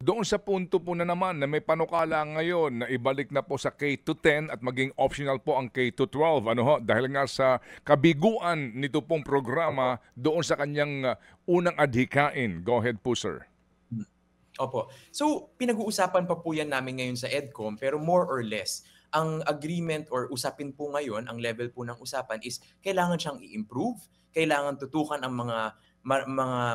doon sa punto po na naman na may panukala ngayon na ibalik na po sa K-10 at maging optional po ang K-12. Ano ho? Dahil nga sa kabiguan nito pong Opo. programa doon sa kanyang unang adhikain. Go ahead po, sir. Hmm. Opo. So, pinag-uusapan pa po yan namin ngayon sa EDCOM, pero more or less, ang agreement or usapin po ngayon, ang level po ng usapan is kailangan siyang i-improve, kailangan tutukan ang mga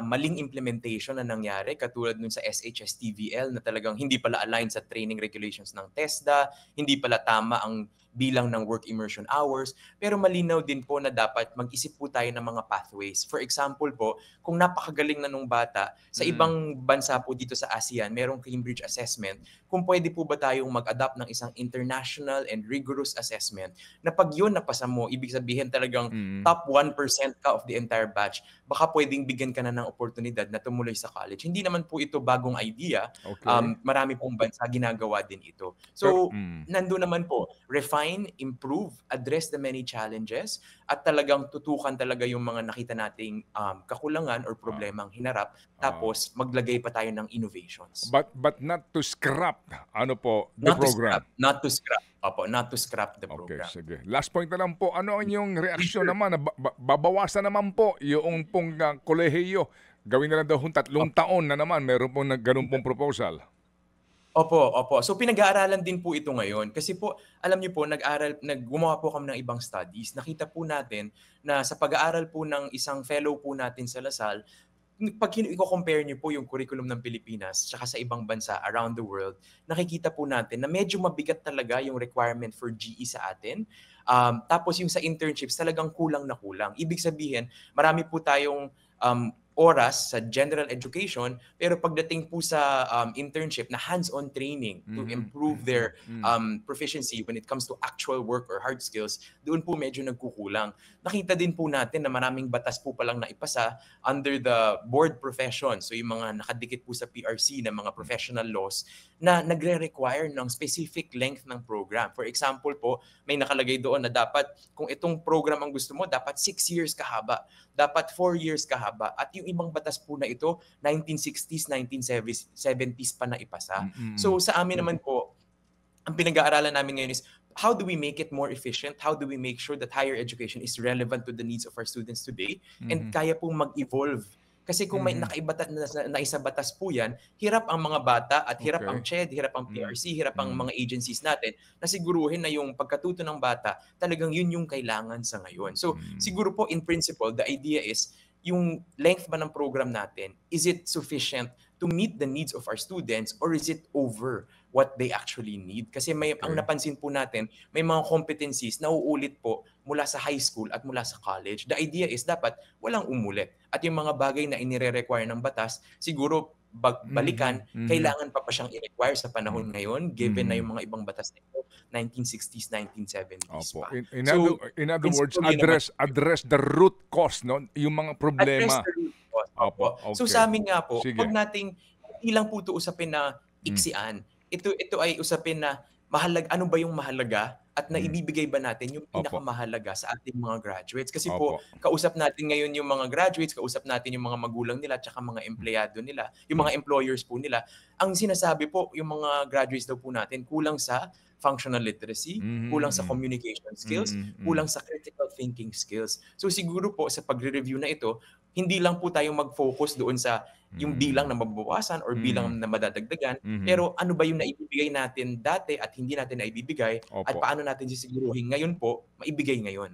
maling implementation na nangyari katulad nun sa SHS-TVL na talagang hindi pala aligned sa training regulations ng TESDA, hindi pala tama ang bilang ng work immersion hours, pero malinaw din po na dapat mag-isip po tayo ng mga pathways. For example po, kung napakagaling na nung bata, sa Mm. ibang bansa po dito sa ASEAN, merong Cambridge Assessment, kung pwede po ba tayong mag-adapt ng isang international and rigorous assessment na pag yun napasa mo, ibig sabihin talagang Mm. top 1% ka of the entire batch, baka pwedeng bigyan ka na ng oportunidad na tumuloy sa college. Hindi naman po ito bagong idea. Okay. Marami pong bansa ginagawa din ito. Pero, So, nandun naman po, refine, improve, address the many challenges, at talagang tutukan talaga yung mga nakita nating kakulangan or ah, problemang hinarap, ah, tapos maglagay pa tayo ng innovations. but not to scrap ano po, the Not to scrap, program. not to scrap. Opo, not to scrap the Okay, program. sige. Last point na lang po, ano ang inyong Yes, reaksyon sir. naman na babawasan naman po yung pong kolehiyo? Gawin na lang daw hong 3 taon na naman, meron pong gano'n pong proposal. Opo, opo. So pinag-aaralan din po ito ngayon kasi po alam niyo po gumawa po kami ng ibang studies. Nakita po natin na sa pag-aaral po ng isang fellow po natin sa Lasal, pag i-compare niyo po yung curriculum ng Pilipinas tsaka sa ibang bansa around the world, nakikita po natin na medyo mabigat talaga yung requirement for GE sa atin. Tapos yung sa internships talagang kulang na kulang. Ibig sabihin, marami po tayong oras sa general education, pero pagdating po sa internship na hands-on training to Mhm, improve their mm. proficiency when it comes to actual work or hard skills, doon po medyo nagkukulang. Nakita din po natin na maraming batas po palang naipasa under the board profession, so yung mga nakadikit po sa PRC na mga professional laws na nagre-require ng specific length ng program. For example po, may nakalagay doon na dapat kung itong program ang gusto mo, dapat 6 years kahaba, dapat 4 years kahaba. At yung ibang batas po na ito, 1960s, 1970s pa na ipasa. Mm. So sa amin naman po, ang pinag-aaralan namin ngayon is how do we make it more efficient? How do we make sure that higher education is relevant to the needs of our students today? And Mhm, kaya pong mag-evolve. Kasi kung may mhm. naisabatas po yan, hirap ang mga bata at hirap ang Okay. CHED, hirap ang Mm, PRC, hirap ang mm, mga agencies natin na siguruhin na yung pagkatuto ng bata, talagang yun yung kailangan sa ngayon. So mm. siguro po in principle, the idea is yung length ba ng program natin, is it sufficient to meet the needs of our students or is it over what they actually need? Kasi ang Okay. napansin po natin, may mga competencies na uulit po mula sa high school at mula sa college. The idea is dapat walang umulit. At yung mga bagay na inire-require ng batas, siguro balikan, Mhm, mhm, kailangan pa siya i-require sa panahon mm, ngayon given na mhm. yung mga ibang batas na ito, 1960s, 1970s Opo. pa. In So, other words, principally naman, address the root cause, no, yung mga address problema. the root cause, opo. Opo, So sa okay. amin nga po, 'wag Sige. nating hindi lang po 'to usapin na Hmm, iksian. Ito ay usapin na ano ba yung mahalaga at hmm. naibibigay ba natin yung Opo, pinakamahalaga sa ating mga graduates. Kasi po, opo. kausap natin ngayon yung mga graduates, kausap natin yung mga magulang nila at saka mga empleyado nila, yung Hmm, mga employers po nila. Ang sinasabi po, yung mga graduates daw po natin, kulang sa functional literacy, kulang sa mhm, communication skills, mm, mm. kulang sa critical thinking skills. So siguro po sa pagre-review na ito, hindi lang po tayo mag-focus doon sa yung bilang Mm, na mababawasan or bilang mm, na madadagdagan, mhm. pero ano ba yung naibibigay natin dati at hindi natin naibibigay at Opo. paano natin sisiguruhin ngayon po maibigay ngayon?